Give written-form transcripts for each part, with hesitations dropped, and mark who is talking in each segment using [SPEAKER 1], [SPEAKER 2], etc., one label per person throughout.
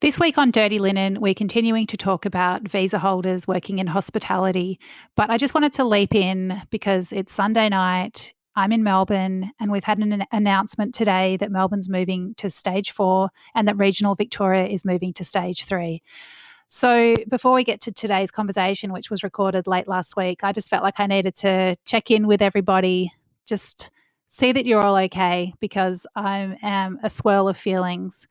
[SPEAKER 1] This week on Dirty Linen, we're continuing to talk about visa holders working in hospitality, but I just wanted to leap in because it's Sunday night, I'm in Melbourne, and we've had an announcement today that Melbourne's moving to stage 4 and that regional Victoria is moving to stage 3. So before we get to today's conversation, which was recorded late last week, I just felt like I needed to check in with everybody, just see that you're all okay, because I am a swirl of feelings.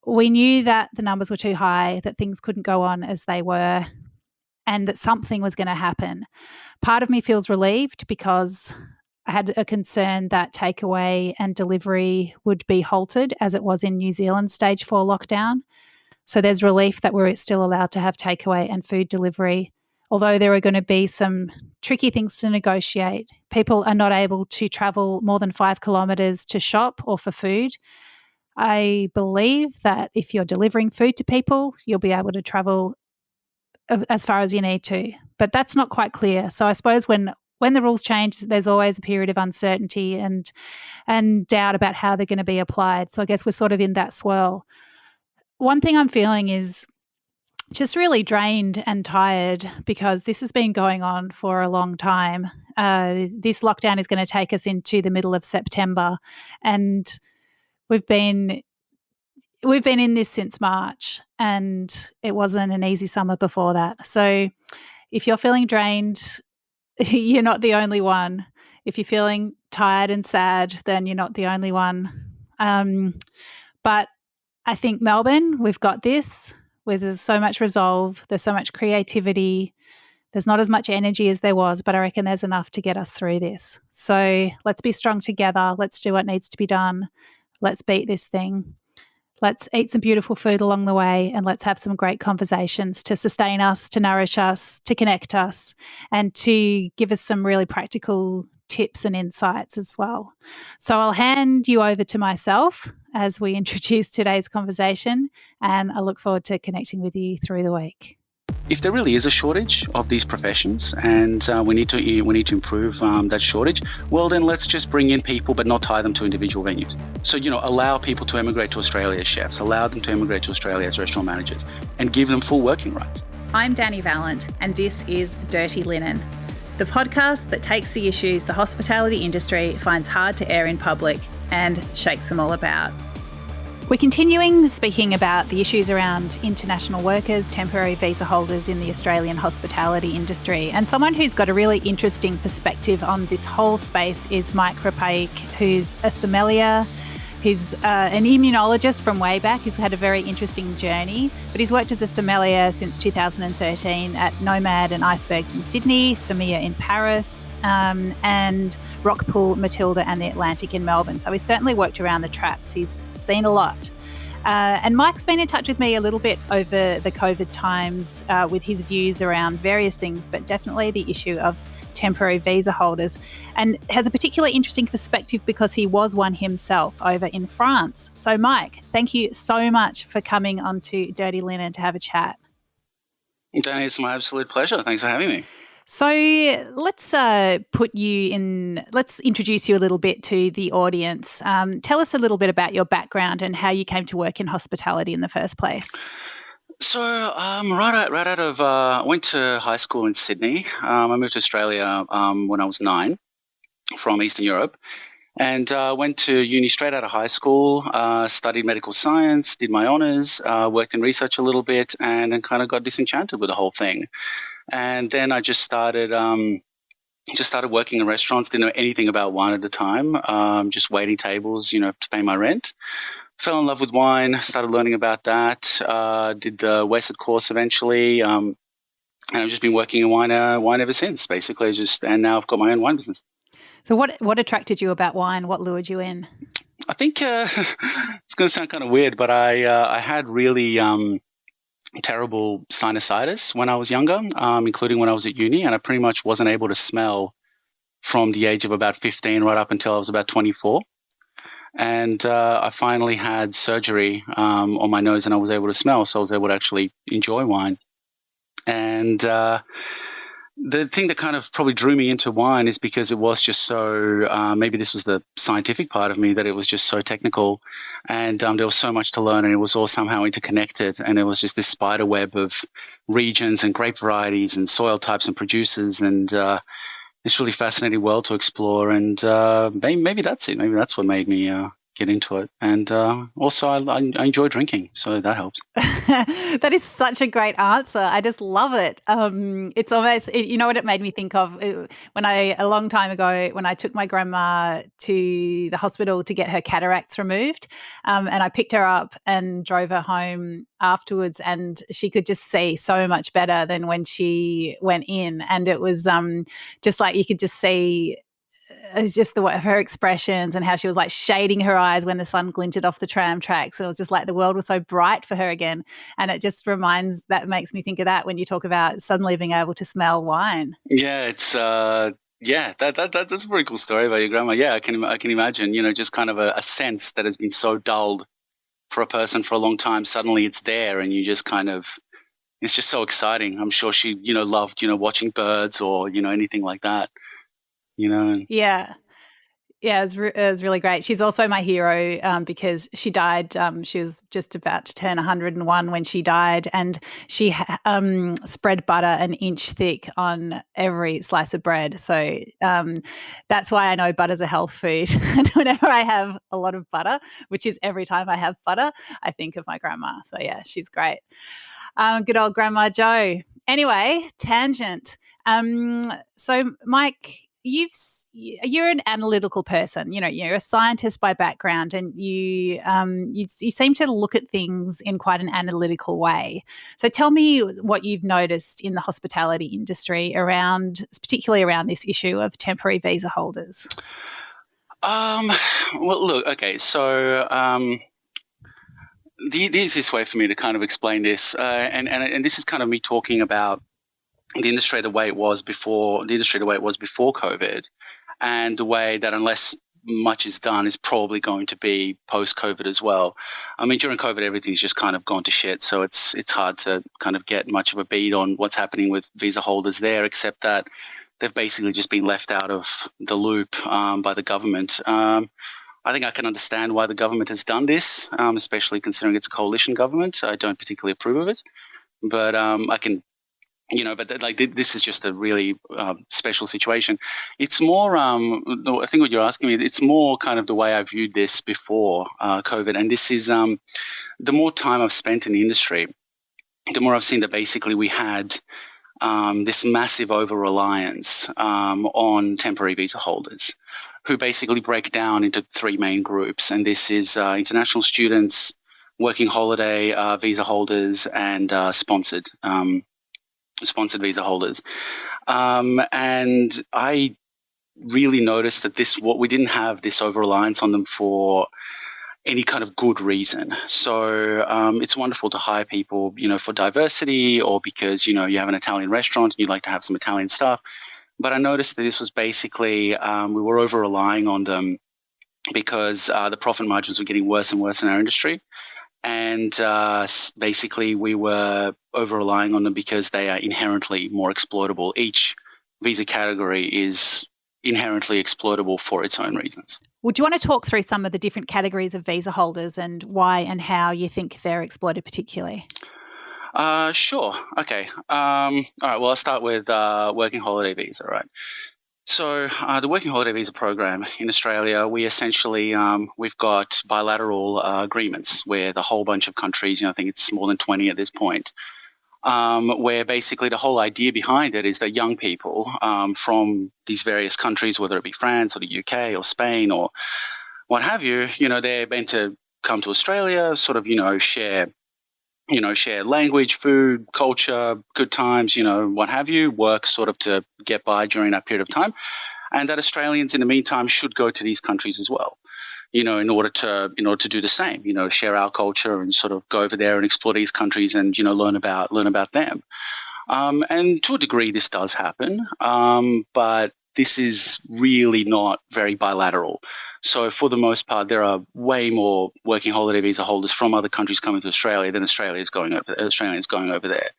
[SPEAKER 1] We knew that the numbers were too high, that things couldn't go on as they were, and that something was going to happen. Part of me feels relieved because I had a concern that takeaway and delivery would be halted as it was in New Zealand stage 4 lockdown. So there's relief that we're still allowed to have takeaway and food delivery, although there are going to be some tricky things to negotiate. People are not able to travel more than 5 kilometres to shop or for food. I believe that if you're delivering food to people, you'll be able to travel as far as you need to, but that's not quite clear. So I suppose when the rules change, there's always a period of uncertainty and doubt about how they're going to be applied. So I guess we're sort of in that swirl. One thing I'm feeling is just really drained and tired because this has been going on for a long time. This lockdown is going to take us into the middle of September, and We've been in this since March, and it wasn't an easy summer before that. So if you're feeling drained, you're not the only one. If you're feeling tired and sad, then you're not the only one. But I think Melbourne, we've got this, where there's so much resolve, there's so much creativity, there's not as much energy as there was, but I reckon there's enough to get us through this. So let's be strong together. Let's do what needs to be done. Let's beat this thing. Let's eat some beautiful food along the way, and let's have some great conversations to sustain us, to nourish us, to connect us, and to give us some really practical tips and insights as well. So I'll hand you over to myself as we introduce today's conversation, and I look forward to connecting with you through the week.
[SPEAKER 2] If there really is a shortage of these professions and we need to improve that shortage, well then let's just bring in people but not tie them to individual venues. So, allow people to emigrate to Australia as chefs, allow them to emigrate to Australia as restaurant managers, and give them full working rights.
[SPEAKER 1] I'm Dani Valent, and this is Dirty Linen, the podcast that takes the issues the hospitality industry finds hard to air in public and shakes them all about. We're continuing speaking about the issues around international workers, temporary visa holders in the Australian hospitality industry. And someone who's got a really interesting perspective on this whole space is Mike Rapajic, who's a sommelier. He's an immunologist from way back. He's had a very interesting journey, but he's worked as a sommelier since 2013 at Nomad and Icebergs in Sydney, Sommelier in Paris, and Rockpool, Matilda and the Atlantic in Melbourne. So he's certainly worked around the traps. He's seen a lot. And Mike's been in touch with me a little bit over the COVID times with his views around various things, but definitely the issue of temporary visa holders, and has a particularly interesting perspective because he was one himself over in France. So Mike, thank you so much for coming onto Dirty Linen to have a chat.
[SPEAKER 2] Dani, it's my absolute pleasure. Thanks for having me.
[SPEAKER 1] So let's introduce you a little bit to the audience. Tell us a little bit about your background and how you came to work in hospitality in the first place.
[SPEAKER 2] So I went to high school in Sydney. I moved to Australia when I was 9 from Eastern Europe, and went to uni straight out of high school, studied medical science, did my honours, worked in research a little bit, and then kind of got disenchanted with the whole thing. And then I just started working in restaurants, didn't know anything about wine at the time, just waiting tables, to pay my rent. Fell in love with wine, started learning about that, did the WSET course eventually, and I've just been working in wine ever since, basically, and now I've got my own wine business.
[SPEAKER 1] So what attracted you about wine? What lured you in?
[SPEAKER 2] I think it's going to sound kind of weird, but I had really terrible sinusitis when I was younger, including when I was at uni, and I pretty much wasn't able to smell from the age of about 15 right up until I was about 24. And I finally had surgery on my nose, and I was able to smell, so I was able to actually enjoy wine. And The thing that kind of probably drew me into wine is because it was just so, maybe this was the scientific part of me, that it was just so technical, and there was so much to learn, and it was all somehow interconnected, and it was just this spider web of regions and grape varieties and soil types and producers, and this really fascinating world to explore. And maybe that's it. Maybe that's what made me get into it. And also, I enjoy drinking, so that helps.
[SPEAKER 1] That is such a great answer. I just love it. It's almost, you know what it made me think of? When a long time ago, when I took my grandma to the hospital to get her cataracts removed, and I picked her up and drove her home afterwards, and she could just see so much better than when she went in. And it was just like you could just see just the way of her expressions and how she was like shading her eyes when the sun glinted off the tram tracks. And it was just like the world was so bright for her again. And it just that makes me think of that when you talk about suddenly being able to smell wine.
[SPEAKER 2] Yeah, it's that's a pretty cool story about your grandma. Yeah, I can imagine, just kind of a sense that has been so dulled for a person for a long time. Suddenly it's there, and you just kind of, it's just so exciting. I'm sure she, loved, watching birds or, anything like that.
[SPEAKER 1] Yeah. Yeah, it was really great. She's also my hero because she died. She was just about to turn 101 when she died, and she spread butter an inch thick on every slice of bread. So that's why I know butter's a health food. And whenever I have a lot of butter, which is every time I have butter, I think of my grandma. So yeah, she's great. Good old Grandma Joe. Anyway, tangent. So Mike, you're an analytical person. You're a scientist by background, and you seem to look at things in quite an analytical way. So tell me what you've noticed in the hospitality industry particularly around this issue of temporary visa holders.
[SPEAKER 2] Well, look, okay, so the easiest way for me to kind of explain this, and this is kind of me talking about the industry the way it was before COVID, and the way that, unless much is done, is probably going to be post-COVID as well. I mean, during COVID, everything's just kind of gone to shit, so it's hard to kind of get much of a beat on what's happening with visa holders there, except that they've basically just been left out of the loop by the government. I think I can understand why the government has done this, especially considering it's a coalition government. I don't particularly approve of it, but I can. This is just a really special situation. It's more, I think what you're asking me, it's more kind of the way I viewed this before COVID. And this is the more time I've spent in the industry, the more I've seen that basically we had this massive over-reliance on temporary visa holders, who basically break down into three main groups. And this is international students, working holiday visa holders, and sponsored visa holders. And I really noticed that we didn't have this over-reliance on them for any kind of good reason. So it's wonderful to hire people, for diversity, or because, you have an Italian restaurant and you'd like to have some Italian stuff. But I noticed that this was basically, we were over-relying on them because the profit margins were getting worse and worse in our industry. And basically, we were over-relying on them because they are inherently more exploitable. Each visa category is inherently exploitable for its own reasons.
[SPEAKER 1] Would you want to talk through some of the different categories of visa holders and why and how you think they're exploited particularly?
[SPEAKER 2] Sure. Okay. All right. Well, I'll start with working holiday visa, right? So the working holiday visa program in Australia, we essentially, we've got bilateral agreements with a whole bunch of countries. I think it's more than 20 at this point, where basically the whole idea behind it is that young people from these various countries, whether it be France or the UK or Spain or what have you, they're meant to come to Australia, sort of, share language, food, culture, good times, what have you, work sort of to get by during that period of time. And that Australians in the meantime should go to these countries as well, in order to do the same, share our culture and sort of go over there and explore these countries and, learn about them. And to a degree, this does happen. But this is really not very bilateral. So for the most part, there are way more working holiday visa holders from other countries coming to Australia than Australians going over there.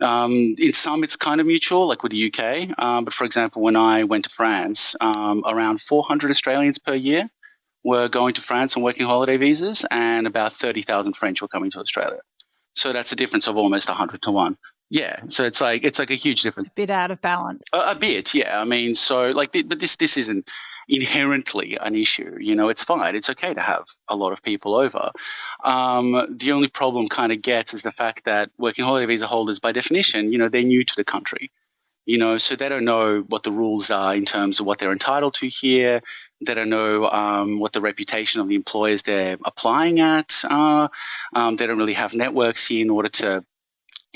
[SPEAKER 2] In some, it's kind of mutual, like with the UK. But for example, when I went to France, around 400 Australians per year were going to France on working holiday visas, and about 30,000 French were coming to Australia. So that's a difference of almost 100 to 1. Yeah, so it's like a huge difference.
[SPEAKER 1] A bit out of balance.
[SPEAKER 2] A bit, yeah. I mean, so like, but this isn't inherently an issue. It's fine. It's okay to have a lot of people over. The only problem kind of gets is the fact that working holiday visa holders, by definition, they're new to the country. So they don't know what the rules are in terms of what they're entitled to here. They don't know what the reputation of the employers they're applying at are. They don't really have networks here in order to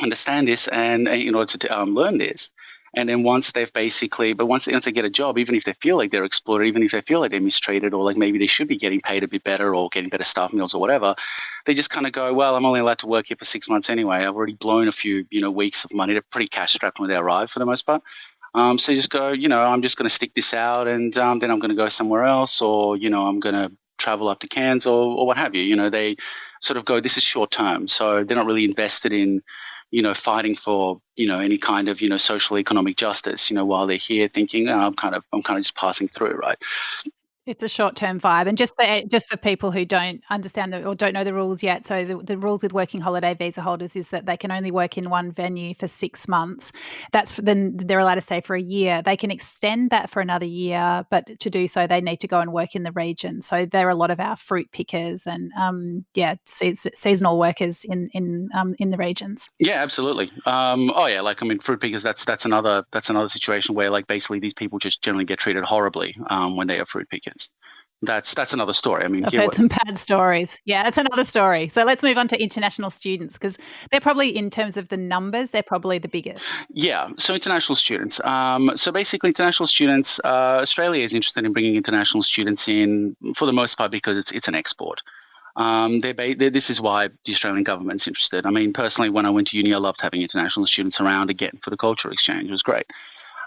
[SPEAKER 2] understand this and in order to learn this. And then once they get a job, even if they feel like they're exploited, even if they feel like they're mistreated, or like maybe they should be getting paid a bit better or getting better staff meals or whatever, they just kind of go, well, I'm only allowed to work here for 6 months anyway. I've already blown a few, weeks of money. They're pretty cash strapped when they arrive for the most part. So you just go, I'm just going to stick this out, and then I'm going to go somewhere else, or, I'm going to travel up to Cairns or what have you. They sort of go, this is short term. So they're not really invested in, fighting for, any kind of, social economic justice, while they're here thinking, I'm kind of just passing through, right?
[SPEAKER 1] It's a short-term vibe. And just for people who don't understand or don't know the rules yet, so the rules with working holiday visa holders is that they can only work in one venue for 6 months. Then they're allowed to stay for a year. They can extend that for another year, but to do so, they need to go and work in the region. So there are a lot of our fruit pickers and seasonal workers in the regions.
[SPEAKER 2] Yeah, absolutely. Fruit pickers. That's another situation where like basically these people just generally get treated horribly when they are fruit pickers. That's another story. I mean,
[SPEAKER 1] I've heard some bad stories. Yeah, that's another story. So let's move on to international students, because they're probably, in terms of the numbers, they're probably the biggest.
[SPEAKER 2] Yeah, so international students. So basically, international students, Australia is interested in bringing international students in for the most part because it's an export. This is why the Australian government's interested. I mean, personally, when I went to uni, I loved having international students around again for the cultural exchange. It was great.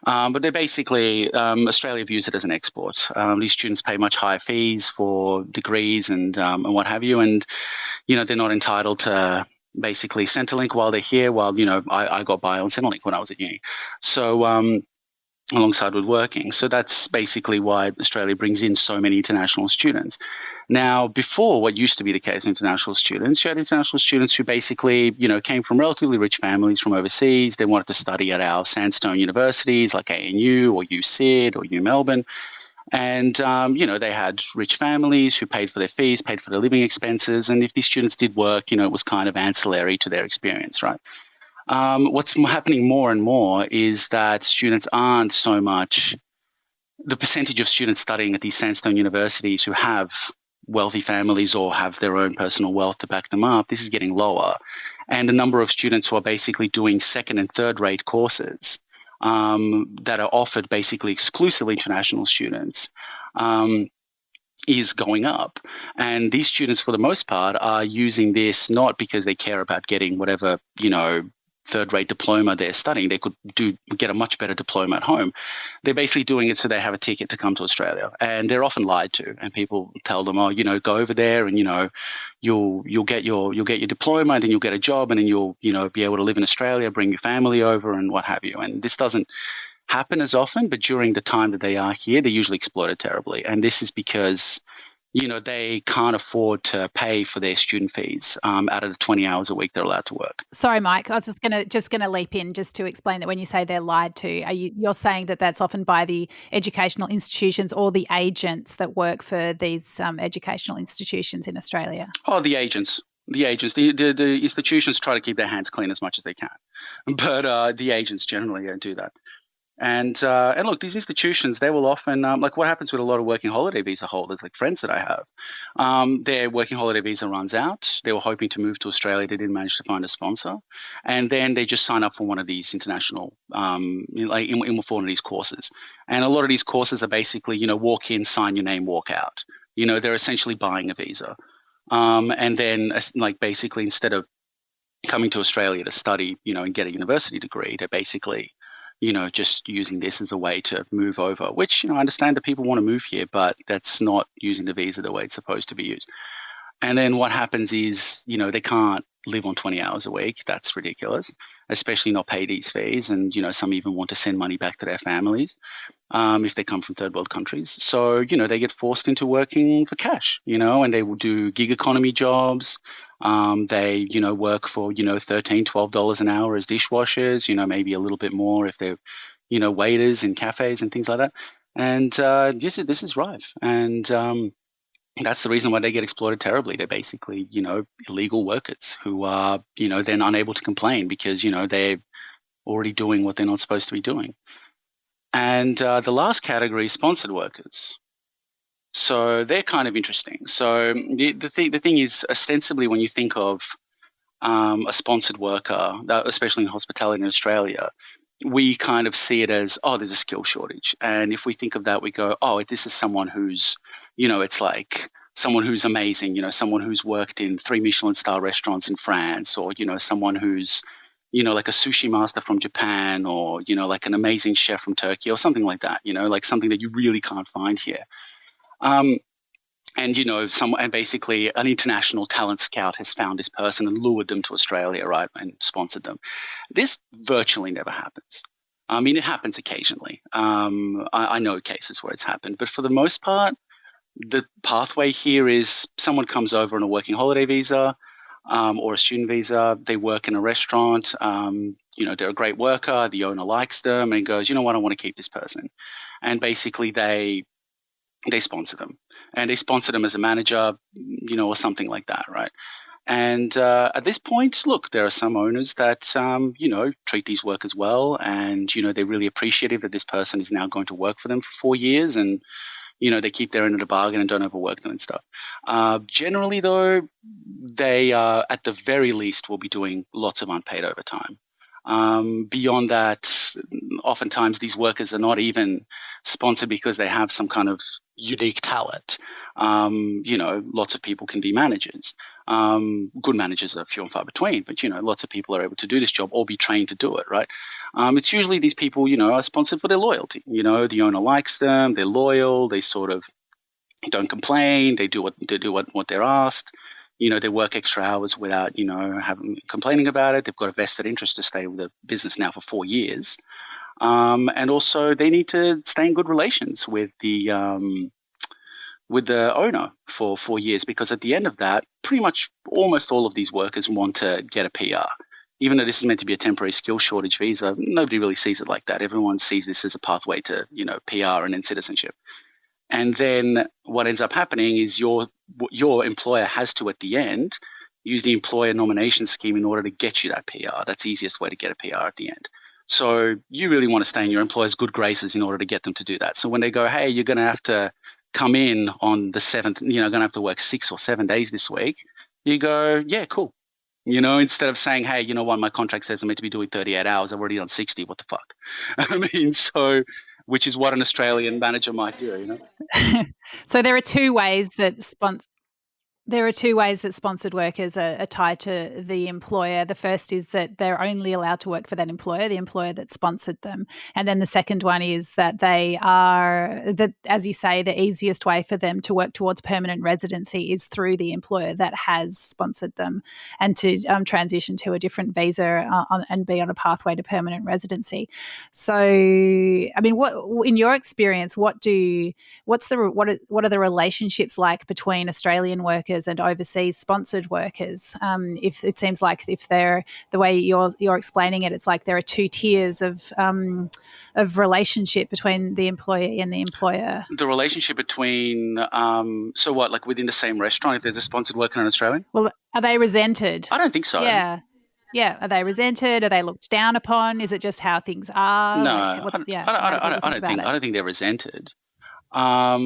[SPEAKER 2] But they basically, Australia views it as an export. These students pay much higher fees for degrees and what have you. And, they're not entitled to basically Centrelink while they're here. While, I got by on Centrelink when I was at uni. So, alongside with working. So that's basically why Australia brings in so many international students. Now, before, what used to be the case, international students, you had international students who basically, came from relatively rich families from overseas. They wanted to study at our sandstone universities like ANU or USyd or U Melbourne. And, they had rich families who paid for their fees, paid for their living expenses. And if these students did work, it was kind of ancillary to their experience, right? What's happening more and more is that students aren't so much the percentage of students studying at these sandstone universities who have wealthy families or have their own personal wealth to back them up. This is getting lower. And the number of students who are basically doing second and third rate courses that are offered basically exclusively to international students is going up. And these students, for the most part, are using this not because they care about getting whatever, third-rate diploma they're studying. They could get a much better diploma at home. They're basically doing it so they have a ticket to come to Australia, and they're often lied to. And people tell them, "Oh, go over there, and you'll get your diploma, and then you'll get a job, and then you'll be able to live in Australia, bring your family over, and what have you." And this doesn't happen as often, but during the time that they are here, they're usually exploited terribly. And this is because they can't afford to pay for their student fees out of the 20 hours a week they're allowed to work.
[SPEAKER 1] Sorry, Mike, I was just gonna leap in just to explain that when you say they're lied to, you're saying that that's often by the educational institutions or the agents that work for these educational institutions in Australia?
[SPEAKER 2] Oh, the agents. The institutions try to keep their hands clean as much as they can, but the agents generally don't do that. And look, these institutions, they will often, like what happens with a lot of working holiday visa holders, like friends that I have, their working holiday visa runs out. They were hoping to move to Australia. They didn't manage to find a sponsor. And then they just sign up for one of these international, for one of these courses. And a lot of these courses are basically, walk in, sign your name, walk out. They're essentially buying a visa. And then basically instead of coming to Australia to study, and get a university degree, they're basically just using this as a way to move over, which, I understand that people want to move here, but that's not using the visa the way it's supposed to be used. And then what happens is, they can't live on 20 hours a week. That's ridiculous, especially not pay these fees. And, some even want to send money back to their families if they come from third world countries. So, they get forced into working for cash, and they will do gig economy jobs. They, work for, $13, $12 an hour as dishwashers, maybe a little bit more if they're, waiters in cafes and things like that. And this is rife. And that's the reason why they get exploited terribly. They're basically, illegal workers who are, then unable to complain because, they're already doing what they're not supposed to be doing. And the last category is sponsored workers. So they're kind of interesting. So the thing is, ostensibly, when you think of a sponsored worker, especially in hospitality in Australia, we kind of see it as, oh, there's a skill shortage. And if we think of that, we go, oh, this is someone who's, it's like someone who's amazing, someone who's worked in 3 Michelin star restaurants in France, or, someone who's, like a sushi master from Japan, or, like an amazing chef from Turkey or something like that, like something that you really can't find here. And, and basically an international talent scout has found this person and lured them to Australia, right, and sponsored them. This virtually never happens. I mean, it happens occasionally. I know cases where it's happened, but for the most part, the pathway here is someone comes over on a working holiday visa or a student visa. They work in a restaurant. They're a great worker. The owner likes them and goes, you know what, I want to keep this person. And basically they sponsor them, and they sponsor them as a manager, or something like that, right? And at this point, look, there are some owners that, treat these workers well, and, they're really appreciative that this person is now going to work for them for 4 years, and, they keep their end of the bargain and don't overwork them and stuff. Generally, though, they at the very least will be doing lots of unpaid overtime. Beyond that, oftentimes these workers are not even sponsored because they have some kind of unique talent. Lots of people can be managers. Good managers are few and far between, but, lots of people are able to do this job or be trained to do it, right? It's usually these people, are sponsored for their loyalty. The owner likes them, they're loyal, they sort of don't complain, they do what they're asked. They work extra hours without, complaining about it. They've got a vested interest to stay with the business now for 4 years. And also they need to stay in good relations with the owner for 4 years, because at the end of that, pretty much almost all of these workers want to get a PR. Even though this is meant to be a temporary skill shortage visa, nobody really sees it like that. Everyone sees this as a pathway to, PR and then citizenship. And then what ends up happening is your employer has to, at the end, use the employer nomination scheme in order to get you that PR. That's the easiest way to get a PR at the end. So you really want to stay in your employer's good graces in order to get them to do that. So when they go, hey, you're going to have to come in on the 7th, going to have to work 6 or 7 days this week, you go, yeah, cool. Instead of saying, hey, what, my contract says I'm meant to be doing 38 hours. I've already done 60. What the fuck? I mean, so... which is what an Australian manager might do,
[SPEAKER 1] So there are two ways that sponsored workers are tied to the employer. The first is that they're only allowed to work for that employer, the employer that sponsored them. And then the second one is that as you say, the easiest way for them to work towards permanent residency is through the employer that has sponsored them, and to transition to a different visa and be on a pathway to permanent residency. So, I mean, what in your experience, what are the relationships like between Australian workers and overseas sponsored workers? If it seems like if they're the way you're explaining it, it's like there are 2 tiers of relationship between the employee and the employer.
[SPEAKER 2] The relationship between so what, like within the same restaurant, if there's a sponsored worker and an Australian?
[SPEAKER 1] Well, are they resented?
[SPEAKER 2] I don't think so.
[SPEAKER 1] Yeah. Are they resented? Are they looked down upon? Is it just how things are?
[SPEAKER 2] No, I don't think they're resented. I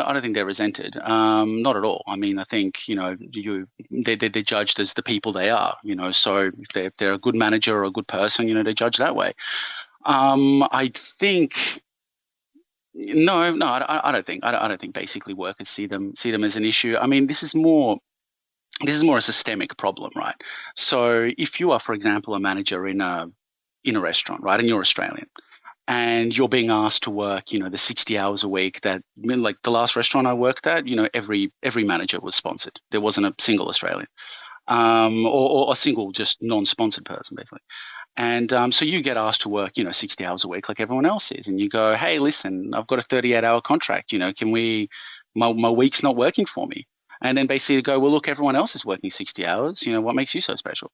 [SPEAKER 2] don't think they're resented. Not at all. I mean, I think, they're judged as the people they are, so if they're a good manager or a good person, they're judged that way. I think, I don't think basically workers see them as an issue. I mean, this is more a systemic problem, right? So if you are, for example, a manager in a restaurant, right, and you're Australian, and you're being asked to work, the 60 hours a week that, like the last restaurant I worked at, every manager was sponsored. There wasn't a single Australian, or a single just non-sponsored person, basically. And so you get asked to work, 60 hours a week like everyone else is. And you go, hey, listen, I've got a 38-hour contract. My week's not working for me. And then basically go, well, look, everyone else is working 60 hours. What makes you so special?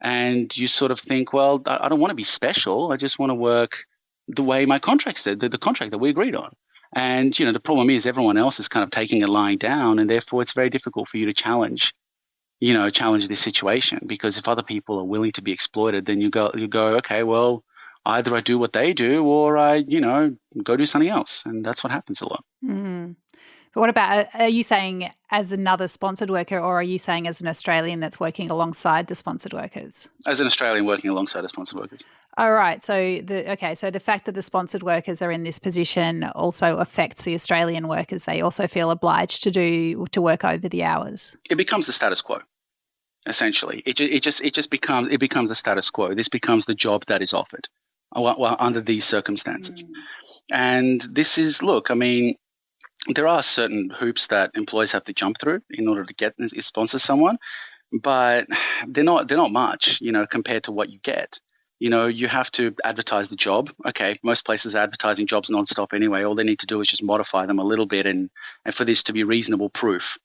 [SPEAKER 2] And you sort of think, well, I don't want to be special. I just want to work the way my contract said, the contract that we agreed on. And, the problem is everyone else is kind of taking it lying down. And therefore, it's very difficult for you to challenge this situation, because if other people are willing to be exploited, then you go, okay, well, either I do what they do or I, go do something else. And that's what happens a lot.
[SPEAKER 1] Mm. But what about, are you saying as another sponsored worker, or are you saying as an Australian that's working alongside the sponsored workers?
[SPEAKER 2] As an Australian working alongside the sponsored workers.
[SPEAKER 1] All right. So the fact that the sponsored workers are in this position also affects the Australian workers. They also feel obliged to work over the hours.
[SPEAKER 2] It becomes the status quo. Essentially, it just becomes a status quo. This becomes the job that is offered, under these circumstances. And this is, look, I mean, there are certain hoops that employees have to jump through in order to get sponsor someone, but they're not much, compared to what you get. You have to advertise the job. Okay, most places are advertising jobs nonstop anyway. All they need to do is just modify them a little bit, and for this to be reasonable proof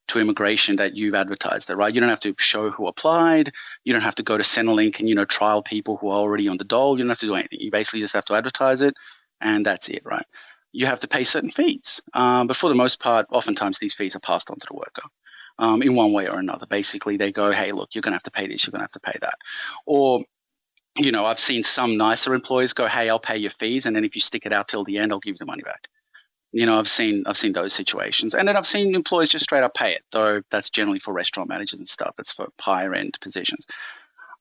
[SPEAKER 2] to immigration that you've advertised it, right? You don't have to show who applied. You don't have to go to Centrelink and, trial people who are already on the dole. You don't have to do anything. You basically just have to advertise it, and that's it, right? You have to pay certain fees. But for the most part, oftentimes these fees are passed on to the worker in one way or another. Basically, they go, hey, look, you're going to have to pay this, you're going to have to pay that. Or, I've seen some nicer employers go, hey, I'll pay your fees, and then if you stick it out till the end, I'll give you the money back. I've seen those situations. And then I've seen employees just straight up pay it, though that's generally for restaurant managers and stuff. That's for higher end positions.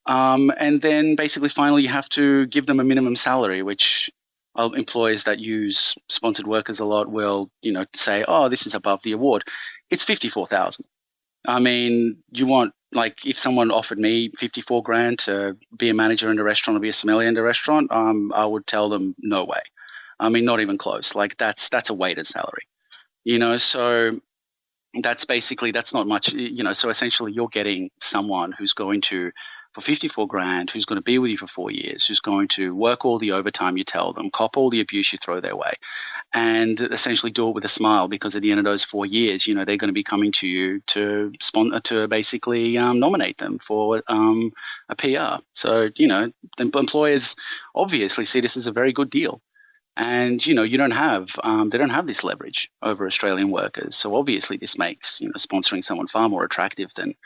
[SPEAKER 2] And then basically finally you have to give them a minimum salary, which employers that use sponsored workers a lot will, say, oh, this is above the award. It's $54,000. I mean, if someone offered me 54 grand to be a manager in a restaurant or be a sommelier in a restaurant, I would tell them no way. I mean, not even close. Like that's a waiter's salary, so that's not much, so essentially you're getting someone who's going to, for 54 grand, who's going to be with you for 4 years, who's going to work all the overtime you tell them, cop all the abuse you throw their way, and essentially do it with a smile, because at the end of those 4 years, they're going to be coming to you to basically nominate them for a PR. So, the employers obviously see this as a very good deal. And, they don't have this leverage over Australian workers. So obviously this makes, sponsoring someone far more attractive than,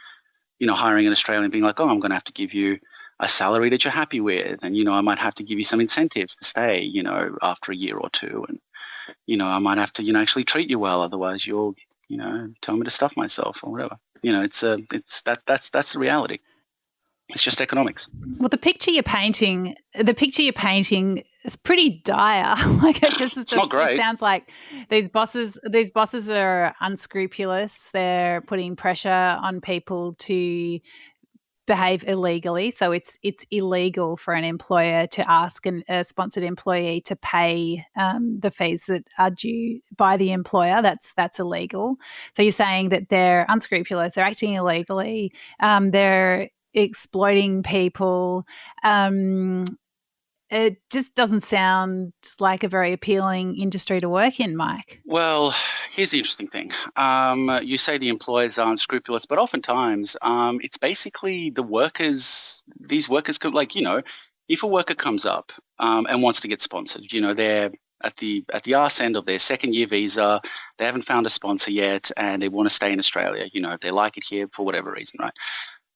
[SPEAKER 2] hiring an Australian, being like, oh, I'm going to have to give you a salary that you're happy with. And, I might have to give you some incentives to stay, after a year or two. And, I might have to, actually treat you well. Otherwise you'll, tell me to stuff myself or whatever. That's the reality. It's just economics.
[SPEAKER 1] Well, the picture you're painting is pretty dire. Like it's
[SPEAKER 2] not great.
[SPEAKER 1] It sounds like these bosses are unscrupulous. They're putting pressure on people to behave illegally. So it's illegal for an employer to ask a sponsored employee to pay the fees that are due by the employer. That's illegal. So you're saying that they're unscrupulous. They're acting illegally. They're exploiting people. It just doesn't sound like a very appealing industry to work in, Mike.
[SPEAKER 2] Well, here's the interesting thing. You say the employers are unscrupulous, but oftentimes it's basically the workers. These workers could, if a worker comes up and wants to get sponsored, they're at the arse end of their second year visa, they haven't found a sponsor yet, and they want to stay in Australia. If they like it here for whatever reason, right?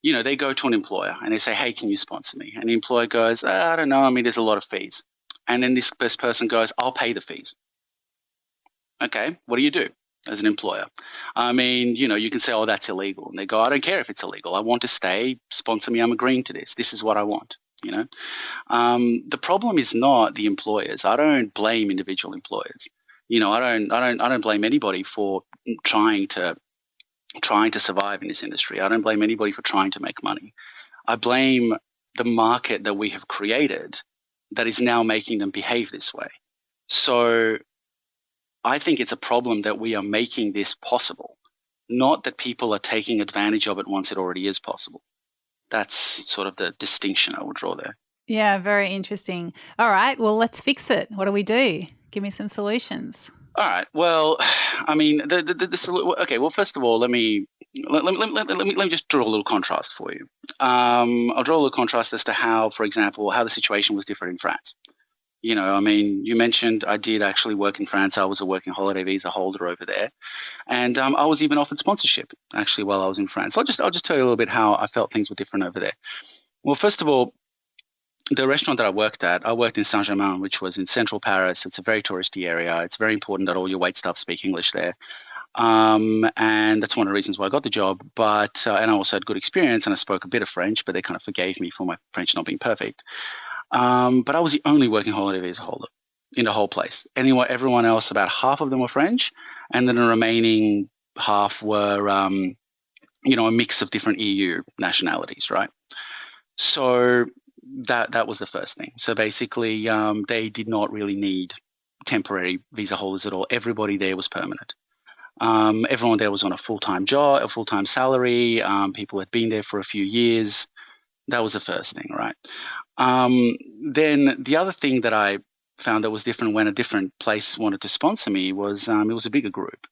[SPEAKER 2] They go to an employer and they say, hey, can you sponsor me? And the employer goes, I don't know. I mean, there's a lot of fees. And then this person goes, I'll pay the fees. Okay, what do you do as an employer? I mean, you can say, oh, that's illegal. And they go, I don't care if it's illegal. I want to stay. Sponsor me. I'm agreeing to this. This is what I want. The problem is not the employers. I don't blame individual employers. I don't blame anybody for trying to survive in this industry. I don't blame anybody for trying to make money. I blame the market that we have created that is now making them behave this way. So I think it's a problem that we are making this possible, not that people are taking advantage of it once it already is possible. That's sort of the distinction I would draw there.
[SPEAKER 1] Yeah, very interesting. All right, well, let's fix it. What do we do? Give me some solutions.
[SPEAKER 2] All right. Well, I mean, okay. Well, first of all, let me just draw a little contrast for you. I'll draw a little contrast as to how, for example, how the situation was different in France. I mean, you mentioned I did actually work in France. I was a working holiday visa holder over there, and I was even offered sponsorship actually while I was in France. So I'll just tell you a little bit how I felt things were different over there. Well, first of all, the restaurant that I worked in Saint-Germain, which was in central Paris. It's a very touristy area. It's very important that all your waitstaff speak English there. And that's one of the reasons why I got the job. But and I also had good experience, and I spoke a bit of French, but they kind of forgave me for my French not being perfect. But I was the only working holiday visa holder in the whole place. Everyone else, about half of them were French, and then the remaining half were, a mix of different EU nationalities, right? So that was the first thing. So basically, they did not really need temporary visa holders at all. Everybody there was permanent. Everyone there was on a full-time job, a full-time salary. People had been there for a few years. That was the first thing, right? Then the other thing that I found that was different when a different place wanted to sponsor me was it was a bigger group.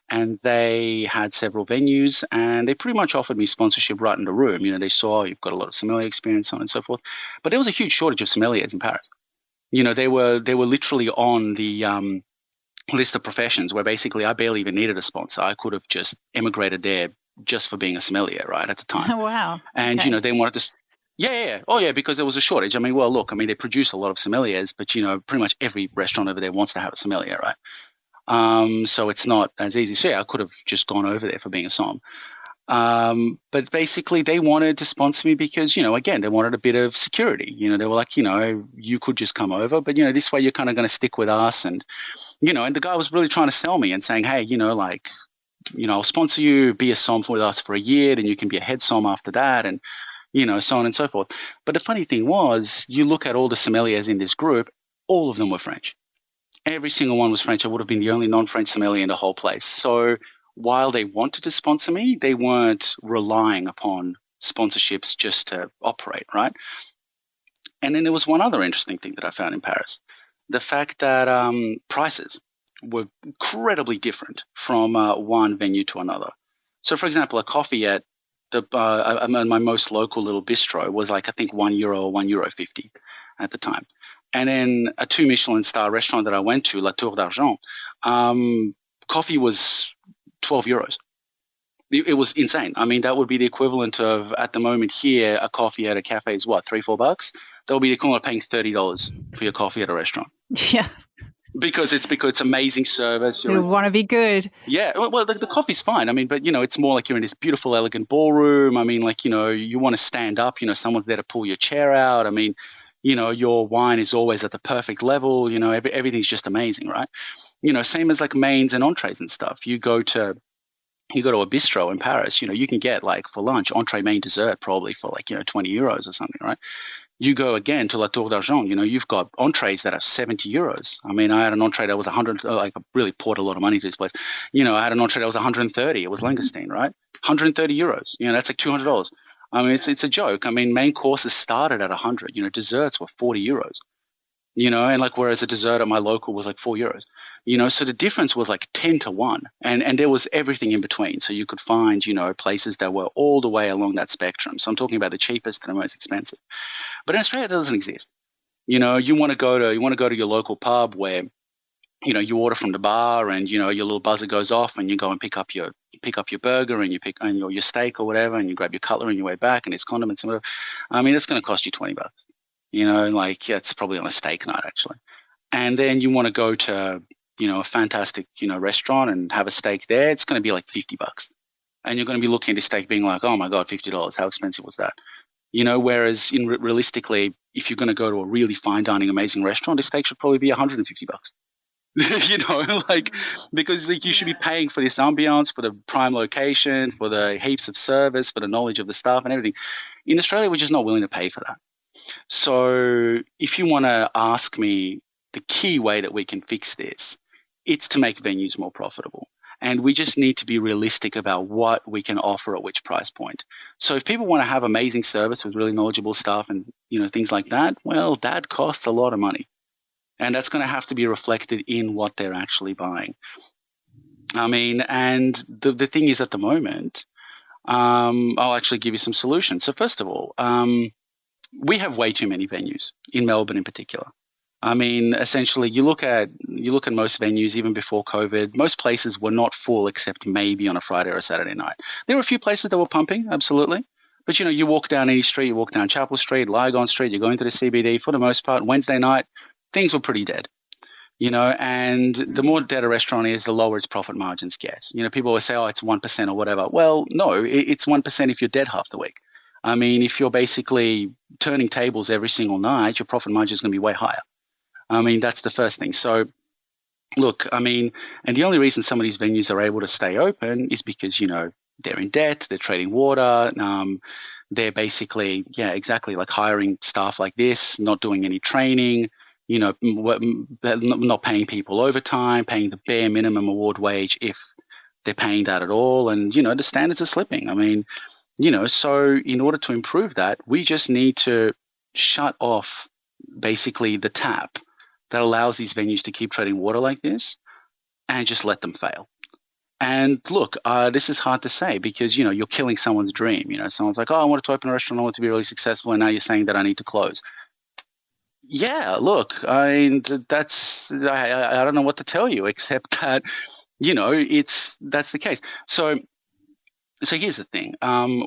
[SPEAKER 2] And they had several venues, and they pretty much offered me sponsorship right in the room. They saw you've got a lot of sommelier experience, so on and so forth. But there was a huge shortage of sommeliers in Paris. They were literally on the list of professions where basically I barely even needed a sponsor. I could have just emigrated there just for being a sommelier, right, at the time.
[SPEAKER 1] Oh, wow.
[SPEAKER 2] And,
[SPEAKER 1] okay.
[SPEAKER 2] They wanted to yeah. Oh, yeah, because there was a shortage. I mean, well, look, they produce a lot of sommeliers, but, pretty much every restaurant over there wants to have a sommelier, right? So it's not as easy. So yeah, I could have just gone over there for being a som. But basically they wanted to sponsor me because, again, they wanted a bit of security. They were like, you could just come over, but, this way you're kind of going to stick with us. And, and the guy was really trying to sell me and saying, hey, I'll sponsor you, be a som with us for a year, then you can be a head som after that. And, so on and so forth. But the funny thing was, you look at all the sommeliers in this group, all of them were French. Every single one was French. I would have been the only non-French sommelier in the whole place. So while they wanted to sponsor me, they weren't relying upon sponsorships just to operate, right? And then there was one other interesting thing that I found in Paris. The fact that prices were incredibly different from one venue to another. So, for example, a coffee at my most local little bistro was like, I think €1 or €1.50 at the time. And then a 2 Michelin star restaurant that I went to, La Tour d'Argent, coffee was €12. It was insane. That would be the equivalent of, at the moment here, a coffee at a cafe is what, $3-4? That would be the equivalent of paying $30 for your coffee at a restaurant.
[SPEAKER 1] Yeah.
[SPEAKER 2] Because it's amazing service.
[SPEAKER 1] You want to be good.
[SPEAKER 2] Yeah. Well, the coffee's fine. But, it's more like you're in this beautiful, elegant ballroom. You want to stand up. Someone's there to pull your chair out. Your wine is always at the perfect level. Everything's just amazing, right? Same as like mains and entrees and stuff. You go to a bistro in Paris, you can get like for lunch, entree, main, dessert probably for like, €20 or something, right? You go again to La Tour d'Argent, you've got entrees that are €70. I had an entree that was 100, like I really poured a lot of money to this place. I had an entree that was 130. It was langoustine, right? €130. That's like $200. It's a joke. Main courses started at 100. Desserts were €40. And like whereas a dessert at my local was like €4. So the difference was like 10 to 1, and there was everything in between. So you could find places that were all the way along that spectrum. So I'm talking about the cheapest to the most expensive. But in Australia, that doesn't exist. You want to go to your local pub where you order from the bar, and your little buzzer goes off, and you go and pick up your burger, and you pick your steak or whatever, and you grab your cutlery on your way back, and there's condiments and whatever. It's going to cost you $20. It's probably on a steak night actually. And then you want to go to a fantastic restaurant and have a steak there. It's going to be like $50, and you're going to be looking at the steak being like, oh my god, $50, how expensive was that? Whereas realistically, if you're going to go to a really fine dining amazing restaurant, the steak should probably be $150. Because you should be paying for this ambiance, for the prime location, for the heaps of service, for the knowledge of the staff and everything. In Australia, we're just not willing to pay for that. So if you want to ask me the key way that we can fix this, it's to make venues more profitable. And we just need to be realistic about what we can offer at which price point. So if people want to have amazing service with really knowledgeable staff and, things like that, well, that costs a lot of money. And that's going to have to be reflected in what they're actually buying. I mean, and the thing is, at the moment, I'll actually give you some solutions. So first of all, we have way too many venues in Melbourne in particular. I mean, essentially, you look at most venues, even before COVID, most places were not full except maybe on a Friday or a Saturday night. There were a few places that were pumping, absolutely. But, you walk down any street, you walk down Chapel Street, Lygon Street, you go into the CBD, for the most part, Wednesday night, things were pretty dead. And the more dead a restaurant is, the lower its profit margins get. People always say, oh, it's 1% or whatever. Well, no, it's 1% if you're dead half the week. I mean, if you're basically turning tables every single night, your profit margin is going to be way higher. I mean, that's the first thing. So, look, I mean, and the only reason some of these venues are able to stay open is because, they're in debt, they're trading water, they're basically, yeah, exactly, like hiring staff like this, not doing any training, not paying people overtime, paying the bare minimum award wage if they're paying that at all. And, the standards are slipping. I mean, so in order to improve that, we just need to shut off basically the tap that allows these venues to keep trading water like this and just let them fail. And look, this is hard to say because, you're killing someone's dream. Someone's like, oh, I wanted to open a restaurant, I want it to be really successful, and now you're saying that I need to close. Yeah, look, I mean, I don't know what to tell you except that, that's the case. So here's the thing,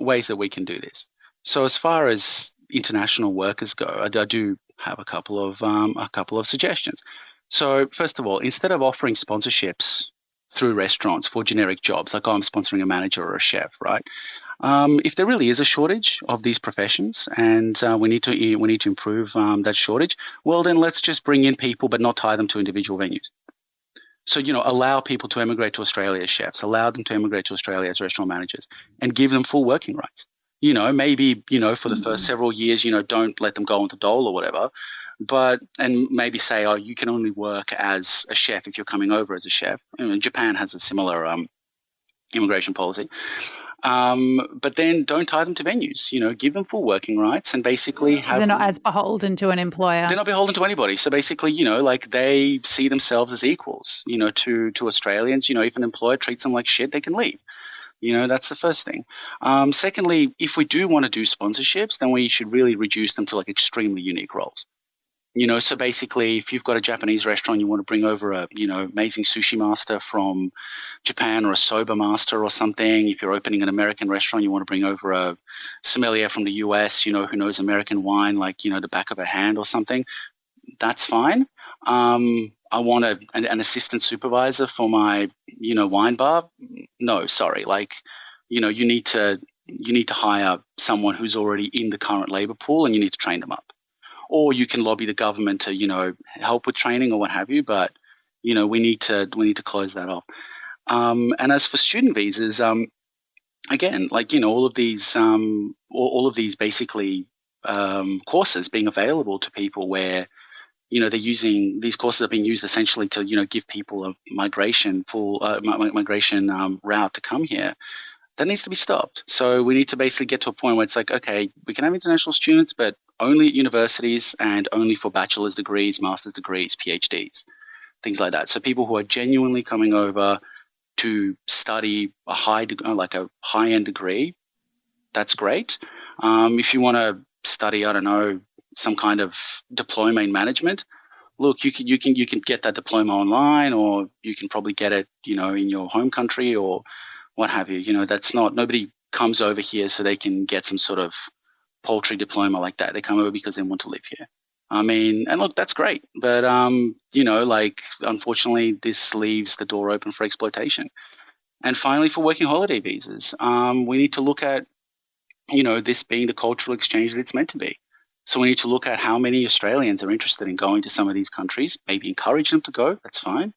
[SPEAKER 2] ways that we can do this. So as far as international workers go, I do have a couple of suggestions. So first of all, instead of offering sponsorships through restaurants for generic jobs, like, oh, I'm sponsoring a manager or a chef, right? If there really is a shortage of these professions and we need to improve that shortage, well, then let's just bring in people but not tie them to individual venues. So, allow people to emigrate to Australia as chefs, allow them to emigrate to Australia as restaurant managers, and give them full working rights. Maybe, for the first several years, don't let them go into dole or whatever, and maybe say, oh, you can only work as a chef if you're coming over as a chef. Japan has a similar immigration policy. But then don't tie them to venues, give them full working rights and basically have...
[SPEAKER 1] They're not as beholden to an employer.
[SPEAKER 2] They're not beholden to anybody. So basically, like they see themselves as equals, to Australians. If an employer treats them like shit, they can leave. That's the first thing. Secondly, if we do want to do sponsorships, then we should really reduce them to like extremely unique roles. So basically, if you've got a Japanese restaurant, you want to bring over a, amazing sushi master from Japan or a soba master or something. If you're opening an American restaurant, you want to bring over a sommelier from the US, who knows American wine like, the back of a hand or something. That's fine. I want an assistant supervisor for my, wine bar. No, sorry. Like, you need to hire someone who's already in the current labor pool and you need to train them up. Or you can lobby the government to, help with training or what have you. But, we need to close that off. And as for student visas, again, like, all of these basically courses being available to people where, they're using these courses are being used essentially to, give people a migration route to come here. That needs to be stopped. So we need to basically get to a point where it's like, okay, we can have international students, but only at universities and only for bachelor's degrees, master's degrees, PhDs, things like that. So people who are genuinely coming over to study a high-end degree, that's great. If you want to study, I don't know, some kind of diploma in management, look, you can get that diploma online, or you can probably get it, in your home country or what have you. That's not, nobody comes over here so they can get some sort of paltry diploma like that. They come over because they want to live here. I mean, and look, that's great. But, unfortunately, this leaves the door open for exploitation. And finally, for working holiday visas, we need to look at, this being the cultural exchange that it's meant to be. So we need to look at how many Australians are interested in going to some of these countries, maybe encourage them to go, that's fine.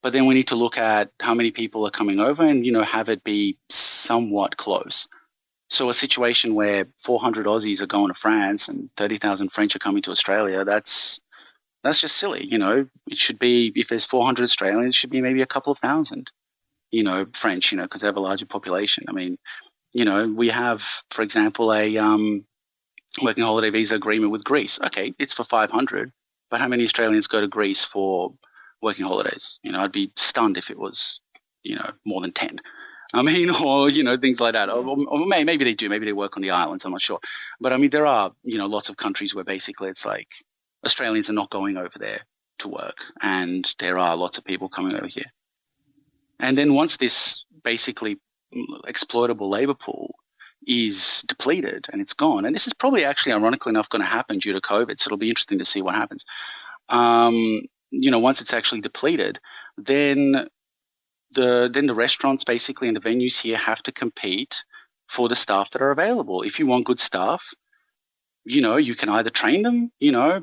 [SPEAKER 2] But then we need to look at how many people are coming over and, have it be somewhat close So a situation where 400 Aussies are going to France and 30,000 French are coming to Australia, that's just silly. It should be, if there's 400 Australians, it should be maybe a couple of thousand, French, because they have a larger population. I mean, we have, for example, a working holiday visa agreement with Greece. Okay, it's for 500, but how many Australians go to Greece for working holidays? I'd be stunned if it was, more than 10. I mean, or, things like that. Or maybe they do. Maybe they work on the islands. I'm not sure. But I mean, there are, lots of countries where basically it's like Australians are not going over there to work, and there are lots of people coming over here. And then once this basically exploitable labor pool is depleted and it's gone, and this is probably actually ironically enough going to happen due to COVID, so it'll be interesting to see what happens. Once it's actually depleted, then the restaurants basically and the venues here have to compete for the staff that are available. If you want good staff, you can either train them,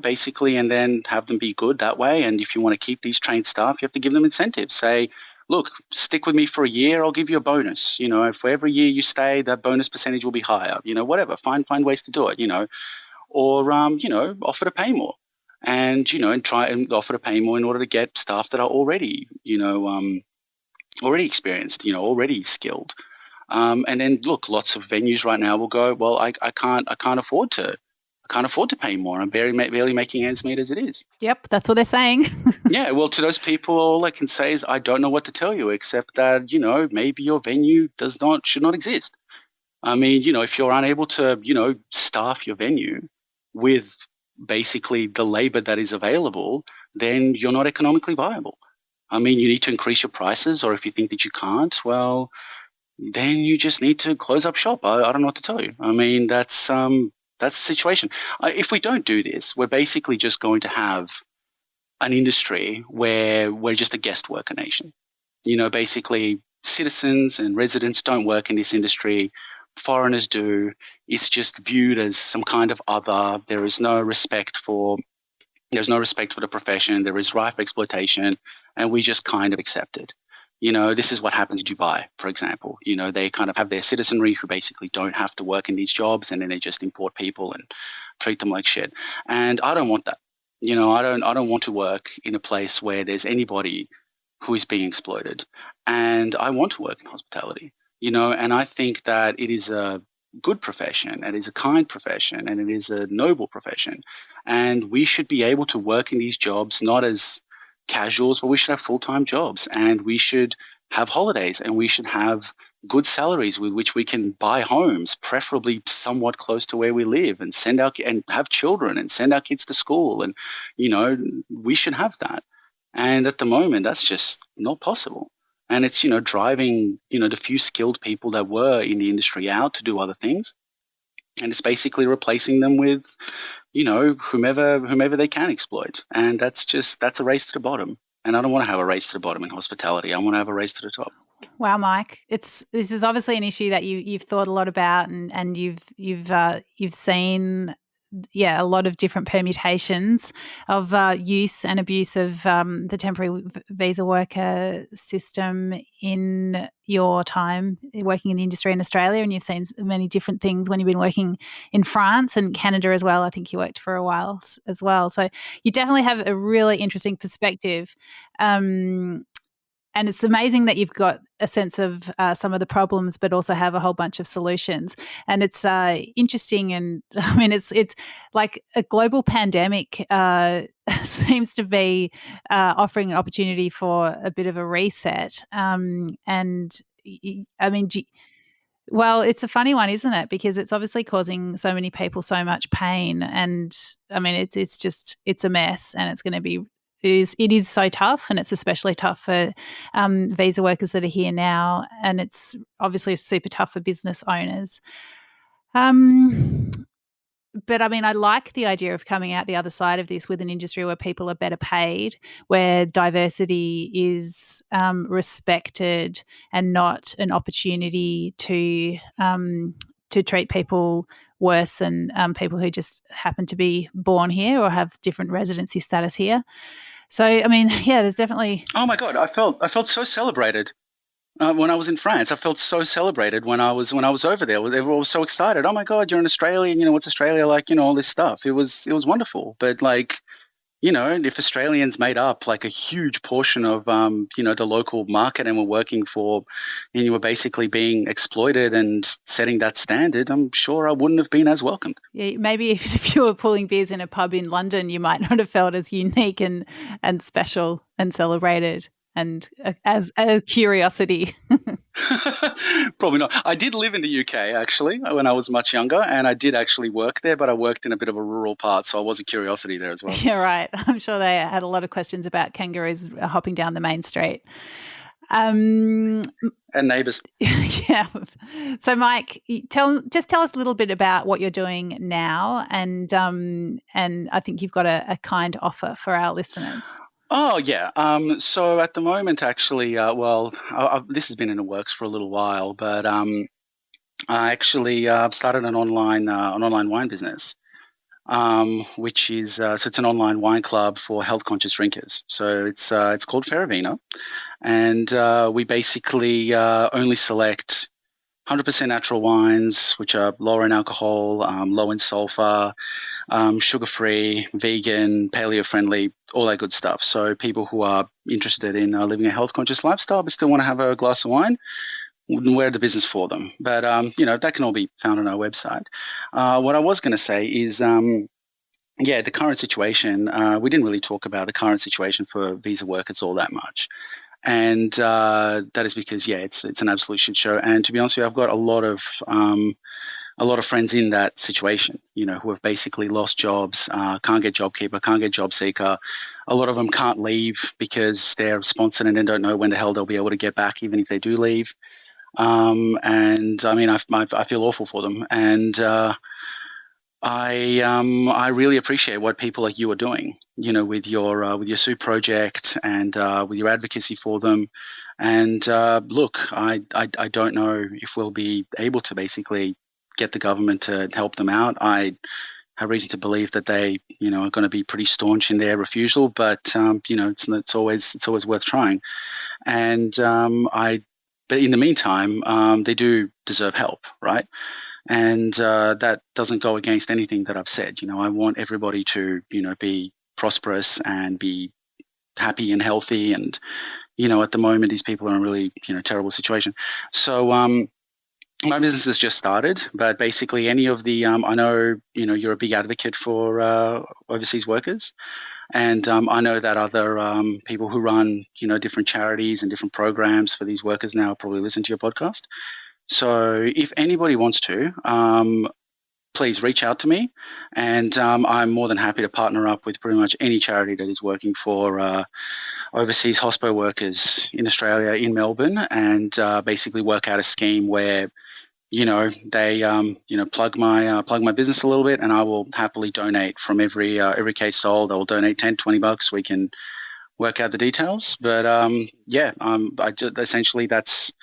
[SPEAKER 2] basically, and then have them be good that way. And if you want to keep these trained staff, you have to give them incentives. Say, look, stick with me for a year, I'll give you a bonus. If for every year you stay, that bonus percentage will be higher. Whatever, find ways to do it. Or offer to pay more, and try and offer to pay more in order to get staff that are already already experienced, already skilled. And then look, lots of venues right now will go, well, I can't afford to pay more. I'm barely making ends meet as it is.
[SPEAKER 1] Yep, that's what they're saying.
[SPEAKER 2] Yeah, well, to those people, all I can say is I don't know what to tell you, except that, maybe your venue should not exist. I mean, if you're unable to, staff your venue with basically the labor that is available, then you're not economically viable. I mean, you need to increase your prices, or if you think that you can't, well, then you just need to close up shop. I don't know what to tell you. I mean, that's the situation. If we don't do this, we're basically just going to have an industry where we're just a guest worker nation. Basically citizens and residents don't work in this industry. Foreigners do. It's just viewed as some kind of other. There's no respect for the profession. There is rife exploitation, and we just kind of accept it. This is what happens in Dubai, for example. They kind of have their citizenry who basically don't have to work in these jobs, and then they just import people and treat them like shit. And I don't want that. I don't want to work in a place where there's anybody who is being exploited. And I want to work in hospitality, and I think that it is a good profession, and it is a kind profession, and it is a noble profession. And we should be able to work in these jobs not as casuals, but we should have full-time jobs, and we should have holidays, and we should have good salaries with which we can buy homes, preferably somewhat close to where we live, and and have children and send our kids to school. And, we should have that. And at the moment, that's just not possible. And it's, driving, the few skilled people that were in the industry out to do other things. And it's basically replacing them with, whomever they can exploit. And that's a race to the bottom. And I don't want to have a race to the bottom in hospitality. I want to have a race to the top.
[SPEAKER 1] Wow, Mike, this is obviously an issue that you've thought a lot about, and you've seen, a lot of different permutations of use and abuse of the temporary visa worker system in your time working in the industry in Australia, and you've seen many different things when you've been working in France and Canada as well. I think you worked for a while as well. So you definitely have a really interesting perspective. And it's amazing that you've got a sense of some of the problems, but also have a whole bunch of solutions. And it's interesting, and I mean, it's like a global pandemic seems to be offering an opportunity for a bit of a reset. And I mean, well, it's a funny one, isn't it? Because it's obviously causing so many people so much pain, and I mean, it's a mess, and it's going to be. It is so tough, and it's especially tough for visa workers that are here now, and it's obviously super tough for business owners. But I mean, I like the idea of coming out the other side of this with an industry where people are better paid, where diversity is respected, and not an opportunity to treat people worse than people who just happen to be born here or have different residency status here. So, I mean, there's definitely.
[SPEAKER 2] Oh my God, I felt so celebrated. when I was in France. I felt so celebrated when I was over there. Everyone was so excited. Oh my God, you're an Australian. What's Australia like? All this stuff. It was wonderful. But like, if Australians made up like a huge portion of, the local market and were working for, and you were basically being exploited and setting that standard, I'm sure I wouldn't have been as welcomed.
[SPEAKER 1] Yeah, maybe if you were pulling beers in a pub in London, you might not have felt as unique and special and celebrated and as a curiosity.
[SPEAKER 2] Probably not. I did live in the UK actually when I was much younger, and I did actually work there, but I worked in a bit of a rural part, so I was a curiosity there as well.
[SPEAKER 1] Yeah, right. I'm sure they had a lot of questions about kangaroos hopping down the main street.
[SPEAKER 2] And neighbours.
[SPEAKER 1] Yeah. So, Mike, tell us a little bit about what you're doing now, and I think you've got a kind offer for our listeners.
[SPEAKER 2] Oh, yeah. So at the moment, actually, this has been in the works for a little while, but I actually started an online wine business, which is so it's an online wine club for health conscious drinkers. So it's called Feravina, and we basically only select 100% natural wines, which are lower in alcohol, low in sulfur, sugar-free, vegan, paleo-friendly, all that good stuff. So people who are interested in living a health-conscious lifestyle but still want to have a glass of wine, we're the business for them. But, that can all be found on our website. What I was going to say is, the current situation, we didn't really talk about the current situation for visa workers all that much. And that is because, it's an absolute shit show. And to be honest with you, I've got a lot of friends in that situation, who have basically lost jobs, can't get JobKeeper, can't get JobSeeker. A lot of them can't leave because they're sponsored and they don't know when the hell they'll be able to get back, even if they do leave. And I mean, I feel awful for them. And I really appreciate what people like you are doing, with your soup project and with your advocacy for them. And look, I don't know if we'll be able to basically get the government to help them out. I have reason to believe that they, are going to be pretty staunch in their refusal. But it's always worth trying. And but in the meantime, they do deserve help, right? And that doesn't go against anything that I've said. I want everybody to, be prosperous and be happy and healthy. And, at the moment, these people are in a really, terrible situation. So my business has just started, but basically any of the, I know, you're a big advocate for overseas workers. And I know that other people who run, different charities and different programs for these workers now probably listen to your podcast. So if anybody wants to, please reach out to me, and I'm more than happy to partner up with pretty much any charity that is working for overseas hospo workers in Australia, in Melbourne, and basically work out a scheme where, they plug my business a little bit, and I will happily donate from every case sold. I will donate $10-$20. We can work out the details, but essentially that's.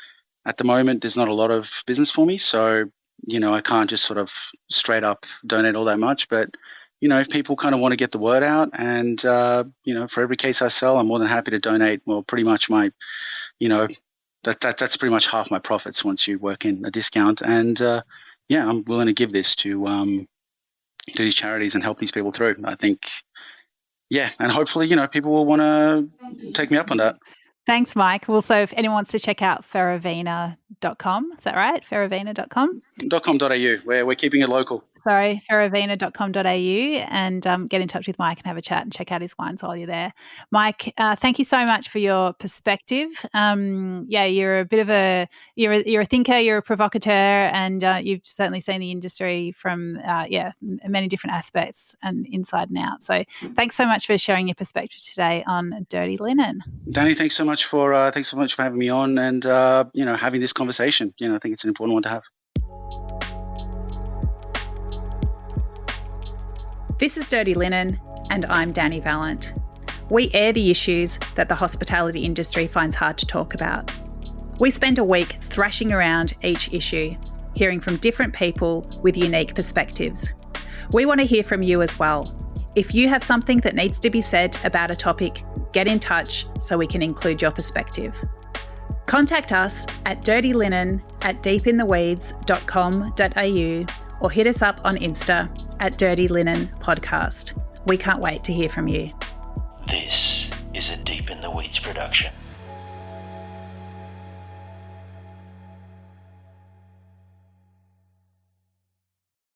[SPEAKER 2] At the moment, there's not a lot of business for me, so, I can't just sort of straight up donate all that much. But, if people kind of want to get the word out and, for every case I sell, I'm more than happy to donate, well, pretty much my, that's pretty much half my profits once you work in a discount. And, I'm willing to give this to these charities and help these people through. I think, and hopefully, people will want to take me up on that.
[SPEAKER 1] Thanks, Mike. Well, so if anyone wants to check out feravina.com, is that right? Feravina.com?
[SPEAKER 2] .com.au. We're keeping it local.
[SPEAKER 1] Sorry, feravina.com.au, and get in touch with Mike and have a chat and check out his wines while you're there. Mike, thank you so much for your perspective. You're a bit of you're a thinker, you're a provocateur, and you've certainly seen the industry from many different aspects and inside and out. So thanks so much for sharing your perspective today on Dirty Linen.
[SPEAKER 2] Dani, thanks so much for having me on and having this conversation. I think it's an important one to have.
[SPEAKER 1] This is Dirty Linen, and I'm Dani Valent. We air the issues that the hospitality industry finds hard to talk about. We spend a week thrashing around each issue, hearing from different people with unique perspectives. We want to hear from you as well. If you have something that needs to be said about a topic, get in touch so we can include your perspective. Contact us at dirtylinen@deepintheweeds.com.au or hit us up on Insta at Dirty Linen Podcast. We can't wait to hear from you.
[SPEAKER 3] This is a Deep in the Weeds production.